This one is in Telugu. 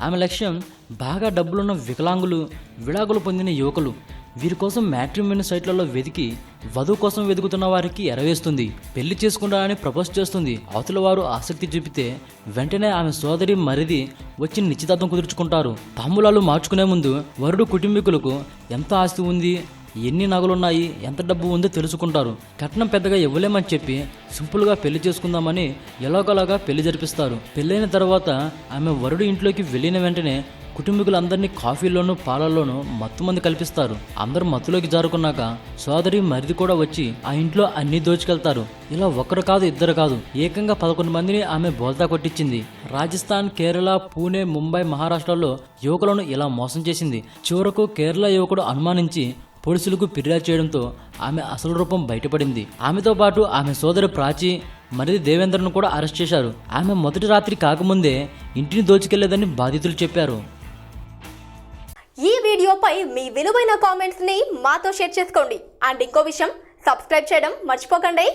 ఆమె లక్ష్యం బాగా డబ్బులున్న వికలాంగులు, విడాకులు పొందిన యువకులు. వీరి కోసం మ్యాట్రిమోనీ సైట్లలో వెతికి వధువు కోసం వెతుకుతున్న వారికి ఎరవేస్తుంది. పెళ్లి చేసుకుంటానని ప్రపోజ్ చేస్తుంది. అవతల వారు ఆసక్తి చూపితే వెంటనే ఆమె సోదరి మరిది వచ్చి నిశ్చితార్థం కుదుర్చుకుంటారు. తాంబూలాలు మార్చుకునే ముందు వరుడు కుటుంబీకులకు ఎంత ఆస్తి ఉంది, ఎన్ని నగలున్నాయి, ఎంత డబ్బు ఉందో తెలుసుకుంటారు. కట్నం పెద్దగా ఇవ్వలేమని చెప్పి సింపుల్గా పెళ్లి చేసుకుందామని ఎలాగోలాగా పెళ్లి జరిపిస్తారు. పెళ్ళైన తర్వాత ఆమె వరుడు ఇంట్లోకి వెళ్ళిన వెంటనే కుటుంబీకులందరినీ కాఫీలోనూ పాలల్లోనూ మత్తుమంది కల్పిస్తారు. అందరూ మత్తులోకి జారుకున్నాక సోదరి మరిది కూడా వచ్చి ఆ ఇంట్లో అన్ని దోచుకెళ్తారు. ఇలా ఒకరు కాదు, ఇద్దరు కాదు, ఏకంగా 11 మందిని ఆమె బోల్తా కొట్టించింది. రాజస్థాన్, కేరళ, పూణే, ముంబై, మహారాష్ట్రలో యువకులను ఇలా మోసం చేసింది. చివరకు కేరళ యువకుడు అనుమానించి పోలీసులకు ఫిర్యాదు చేయడంతో ఆమె అసలు రూపం బయటపడింది. ఆమెతో పాటు ఆమె సోదరి ప్రాచి, మరిది దేవేంద్రను కూడా అరెస్ట్ చేశారు. ఆమె మొదటి రాత్రి కాకముందే ఇంటిని దోచుకెళ్లేదని బాధితులు చెప్పారు. ఈ వీడియోపై మీ విలువైన కామెంట్స్ ని మాతో షేర్ చేసుకోండి. అండ్ ఇంకో విషయం, సబ్స్క్రైబ్ చేయడం మర్చిపోకండి.